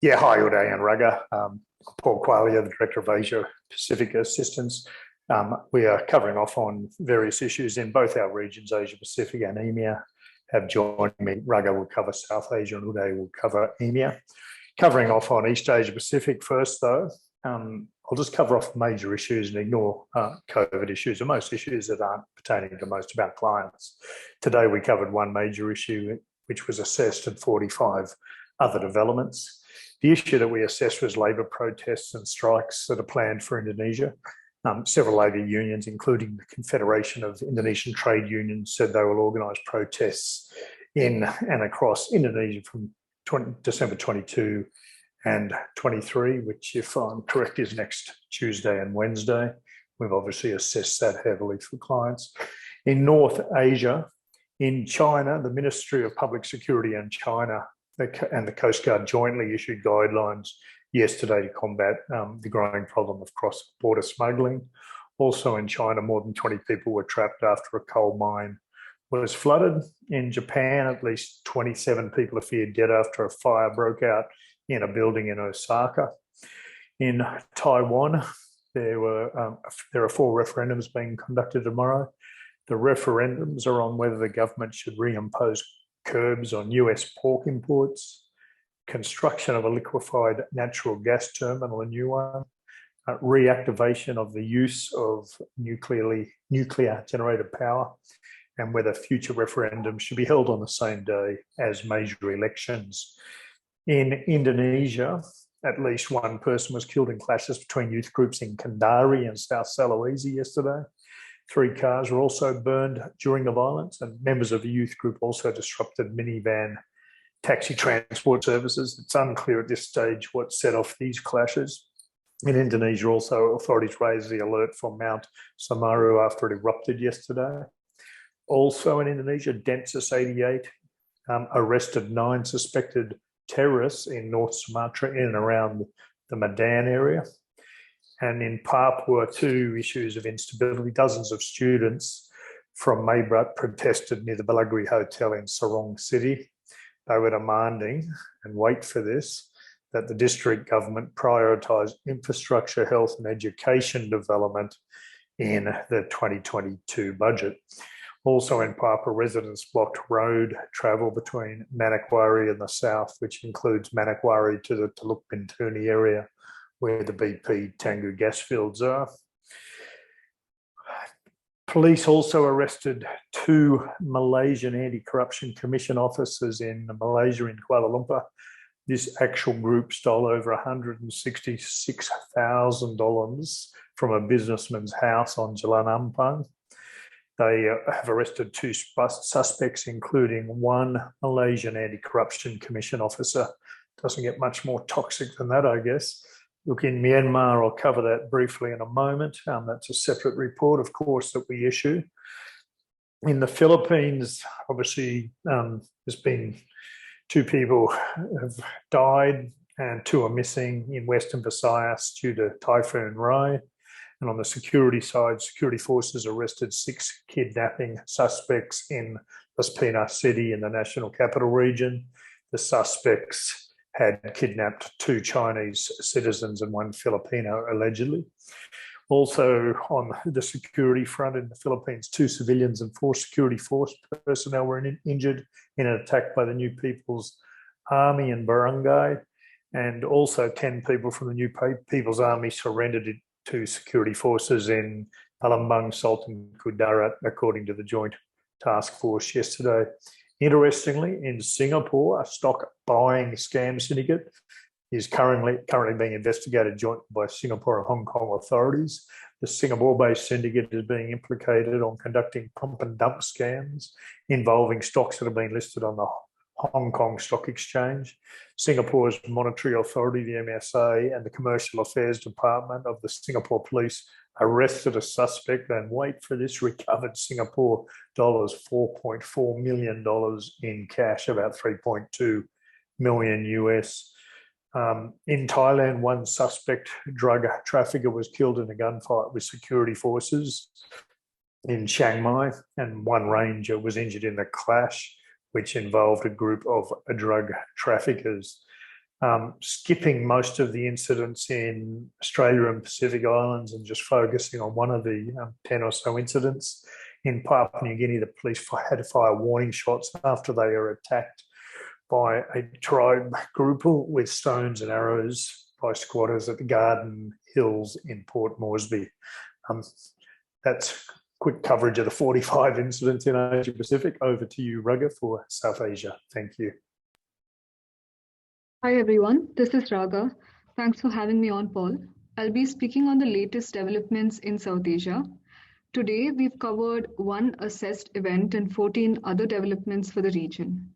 Yeah, hi, Uday and Raga. Paul Qualia, the Director of Asia Pacific Assistance. We are covering off on various issues in both our regions, Asia Pacific and EMEA, have joined me. Raga will cover South Asia and Uday will cover EMEA. Covering off on East Asia Pacific first, though, I'll just cover off major issues and ignore COVID issues or most issues that aren't pertaining to most of our clients. Today, we covered one major issue, which was assessed, and 45 other developments. The issue that we assessed was labour protests and strikes that are planned for Indonesia. Several labour unions, including the Confederation of Indonesian Trade Unions, said they will organise protests in and across Indonesia from December 22 and 23, which, if I'm correct, is next Tuesday and Wednesday. We've obviously assessed that heavily for clients. In North Asia, in China, the Ministry of Public Security in China and the Coast Guard jointly issued guidelines yesterday to combat the growing problem of cross-border smuggling. Also in China, more than 20 people were trapped after a coal mine was flooded. In Japan, at least 27 people are feared dead after a fire broke out in a building in Osaka. In Taiwan, there are 4 referendums being conducted tomorrow. The referendums are on whether the government should reimpose curbs on US pork imports, construction of a liquefied natural gas terminal, a new one, reactivation of the use of nuclear generated power, and whether future referendums should be held on the same day as major elections. In Indonesia, at least one person was killed in clashes between youth groups in Kendari and South Sulawesi yesterday. 3 cars were also burned during the violence, and members of the youth group also disrupted minivan taxi transport services. It's unclear at this stage what set off these clashes. In Indonesia also, authorities raised the alert for Mount Semeru after it erupted yesterday. Also in Indonesia, Densus 88 arrested 9 suspected terrorists in North Sumatra in and around the Medan area. And in Papua, 2 issues of instability. Dozens of students from Maybrat protested near the Balagri Hotel in Sorong City. They were demanding, and wait for this, that the district government prioritise infrastructure, health and education development in the 2022 budget. Also in Papua, residents blocked road travel between Manokwari and the south, which includes Manokwari to the Teluk Bintuni area, where the BP Tangguh gas fields are. Police also arrested 2 Malaysian Anti-Corruption Commission officers in Malaysia, in Kuala Lumpur. This actual group stole over $166,000 from a businessman's house on Jalan Ampang. They have arrested 2 suspects, including 1 Malaysian Anti-Corruption Commission officer. Doesn't get much more toxic than that, I guess. Look, in Myanmar, I'll cover that briefly in a moment. That's a separate report, of course, that we issue. In the Philippines, obviously, there's been 2 people have died and 2 are missing in Western Visayas due to Typhoon Rai. And on the security side, security forces arrested 6 kidnapping suspects in Las Piñas City in the National Capital Region. The suspects had kidnapped 2 Chinese citizens and 1 Filipino, allegedly. Also, on the security front in the Philippines, 2 civilians and 4 security force personnel were injured in an attack by the New People's Army in Barangay. And also 10 people from the New People's Army surrendered to security forces in Palembang, Sultan Kudarat, according to the Joint Task Force yesterday. Interestingly, in Singapore, a stock buying scam syndicate is currently being investigated jointly by Singapore and Hong Kong authorities. The Singapore-based syndicate is being implicated on conducting pump and dump scams involving stocks that have been listed on the Hong Kong Stock Exchange. Singapore's monetary authority, the MSA, and the Commercial Affairs Department of the Singapore Police arrested a suspect and, wait for this, recovered Singapore dollars $4.4 million in cash, about 3.2 million US. In Thailand, 1 suspect drug trafficker was killed in a gunfight with security forces in Chiang Mai, and 1 ranger was injured in the clash, which involved a group of drug traffickers. skipping most of the incidents in Australia and Pacific Islands and just focusing on one of the 10 or so incidents. In Papua New Guinea, the police had to fire warning shots after they were attacked by a tribe group with stones and arrows by squatters at the Garden Hills in Port Moresby. That's quick coverage of the 45 incidents in Asia Pacific. Over to you, Raga, for South Asia. Thank you. Hi everyone, this is Raga. Thanks for having me on, Paul. I'll be speaking on the latest developments in South Asia. Today, we've covered one assessed event and 14 other developments for the region.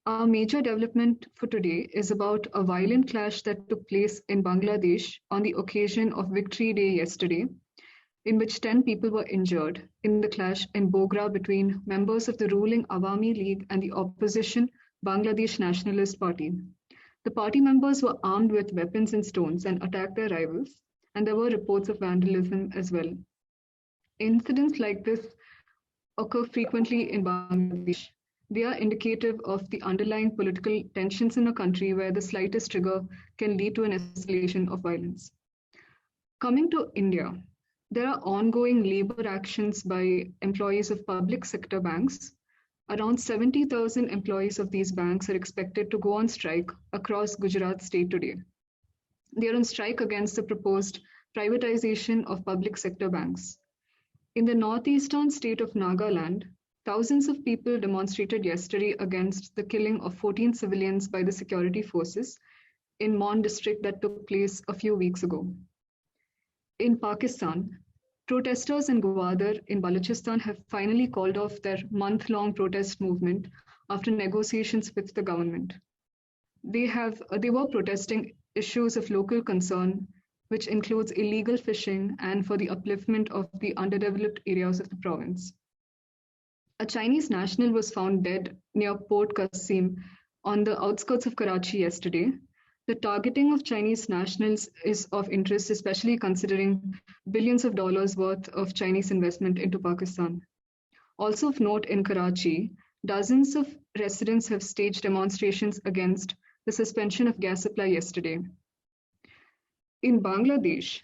Our major development for today is about a violent clash that took place in Bangladesh on the occasion of Victory Day yesterday, in which 10 people were injured in the clash in Bogra between members of the ruling Awami League and the opposition Bangladesh Nationalist Party. The party members were armed with weapons and stones and attacked their rivals, and there were reports of vandalism as well. Incidents like this occur frequently in Bangladesh. They are indicative of the underlying political tensions in a country where the slightest trigger can lead to an escalation of violence. Coming to India, there are ongoing labor actions by employees of public sector banks. Around 70,000 employees of these banks are expected to go on strike across Gujarat state today. They are on strike against the proposed privatization of public sector banks. In the northeastern state of Nagaland, thousands of people demonstrated yesterday against the killing of 14 civilians by the security forces in Mon district that took place a few weeks ago. In Pakistan, protesters in Gwadar in Balochistan have finally called off their month-long protest movement after negotiations with the government. They were protesting issues of local concern, which includes illegal fishing and for the upliftment of the underdeveloped areas of the province. A Chinese national was found dead near Port Qasim on the outskirts of Karachi yesterday. The targeting of Chinese nationals is of interest, especially considering billions of dollars worth of Chinese investment into Pakistan. Also of note, in Karachi, dozens of residents have staged demonstrations against the suspension of gas supply yesterday. In Bangladesh,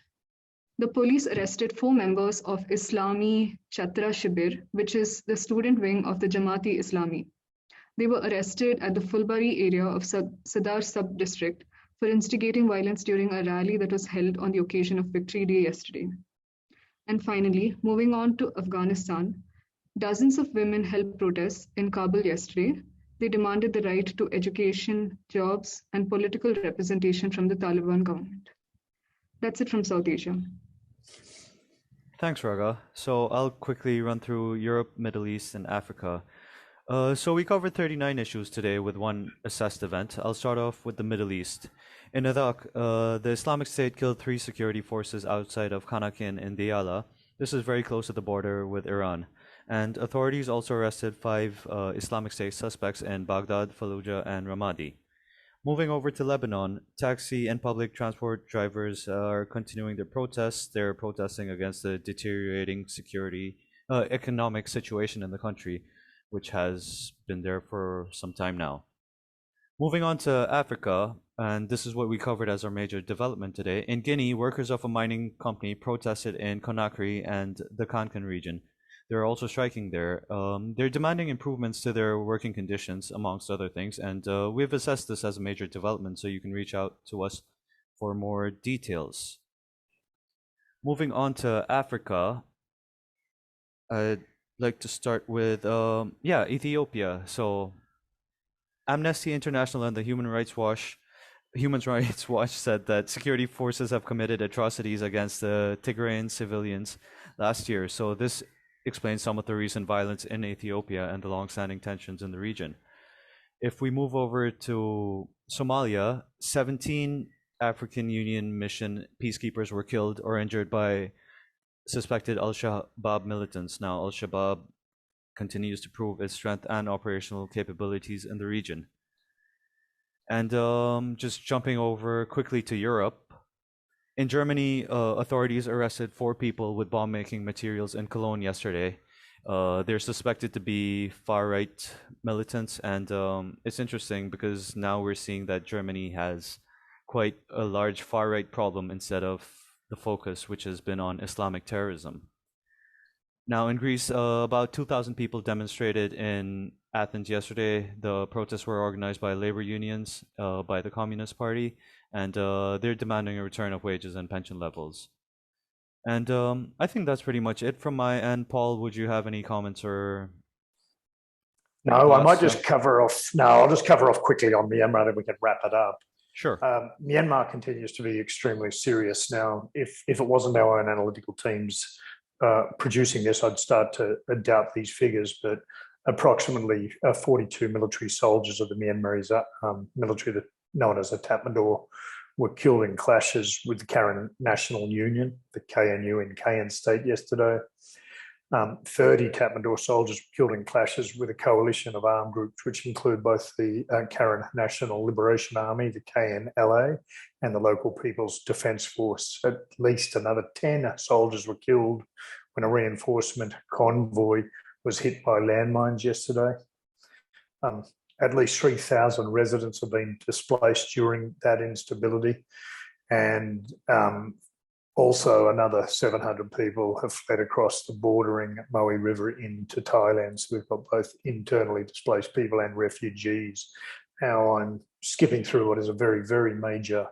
the police arrested 4 members of Islami Chatra Shibir, which is the student wing of the Jamaati Islami. They were arrested at the Fulbari area of Sadar sub-district for instigating violence during a rally that was held on the occasion of Victory Day yesterday. And finally, moving on to Afghanistan, dozens of women held protests in Kabul yesterday. They demanded the right to education, jobs, and political representation from the Taliban government. That's it from South Asia. Thanks, Raga. So I'll quickly run through Europe, Middle East, and Africa. So we covered 39 issues today with one assessed event. I'll start off with the Middle East. In Iraq, the Islamic State killed 3 security forces outside of Kanakin in Diyala. This is very close to the border with Iran. And authorities also arrested 5 Islamic State suspects in Baghdad, Fallujah, and Ramadi. Moving over to Lebanon, taxi and public transport drivers are continuing their protests. They're protesting against the deteriorating economic situation in the country, which has been there for some time now. Moving on to Africa, and this is what we covered as our major development today. In Guinea, workers of a mining company protested in Conakry and the Kankan region. They're also striking there. They're demanding improvements to their working conditions, amongst other things, and we've assessed this as a major development, so you can reach out to us for more details. Moving on to Africa, I'd like to start with Ethiopia. So Amnesty International and the Human Rights Watch said that security forces have committed atrocities against the Tigrayan civilians last year. So this explains some of the recent violence in Ethiopia and the long-standing tensions in the region. If we move over to Somalia, 17 African Union mission peacekeepers were killed or injured by suspected Al-Shabaab militants. Now, Al-Shabaab continues to prove its strength and operational capabilities in the region. And just jumping over quickly to Europe, in Germany, authorities arrested 4 people with bomb-making materials in Cologne yesterday. They're suspected to be far-right militants, and it's interesting because now we're seeing that Germany has quite a large far-right problem instead of the focus, which has been on Islamic terrorism. Now, in Greece, about 2,000 people demonstrated in Athens yesterday. The protests were organized by labor unions, by the Communist Party, and they're demanding a return of wages and pension levels. And I think that's pretty much it from my end. Paul, would you have any comments or No, I might thoughts? just cover off. No, I'll just cover off quickly on Myanmar, then we can wrap it up. Sure. Myanmar continues to be extremely serious now. If it wasn't our own analytical teams producing this, I'd start to doubt these figures. But approximately 42 military soldiers of the Myanmarese military, known as the Tatmadaw, were killed in clashes with the Karen National Union, the KNU in Kayin State yesterday. 30 Tatmadaw soldiers were killed in clashes with a coalition of armed groups, which include both the Karen National Liberation Army, the KNLA, and the local People's Defence Force. At least another 10 soldiers were killed when a reinforcement convoy was hit by landmines yesterday. At least 3,000 residents have been displaced during that instability, and also another 700 people have fled across the bordering Moe River into Thailand. So we've got both internally displaced people and refugees. Now I'm skipping through what is a very, very major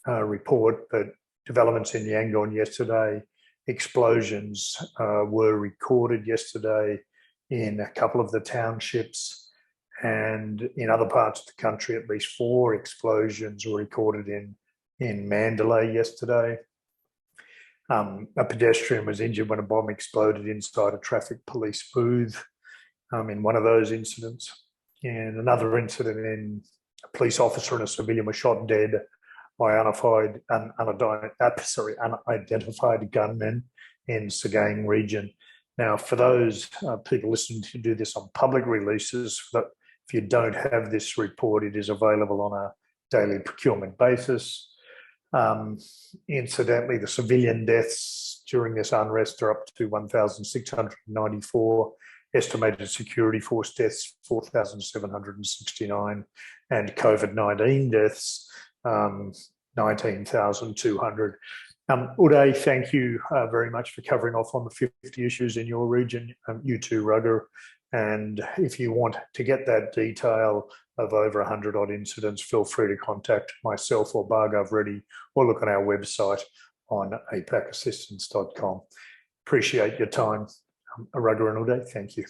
report, but developments in Yangon yesterday, explosions were recorded yesterday in a couple of the townships, and in other parts of the country, at least 4 explosions were recorded in Mandalay yesterday. A pedestrian was injured when a bomb exploded inside a traffic police booth in one of those incidents. And another incident in a police officer and a civilian were shot dead by unidentified gunmen in Sagaing region. Now, for those people listening to do this on public releases, if you don't have this report, it is available on a daily procurement basis. Incidentally, the civilian deaths during this unrest are up to 1,694, estimated security force deaths 4,769, and COVID-19 deaths 19,200. Uday, thank you very much for covering off on the 50 issues in your region. You too, Raga. And if you want to get that detail of over 100 odd incidents, feel free to contact myself or Bhargav Reddy, or look on our website on apacassistance.com. Appreciate your time, Raga and Uday. Thank you.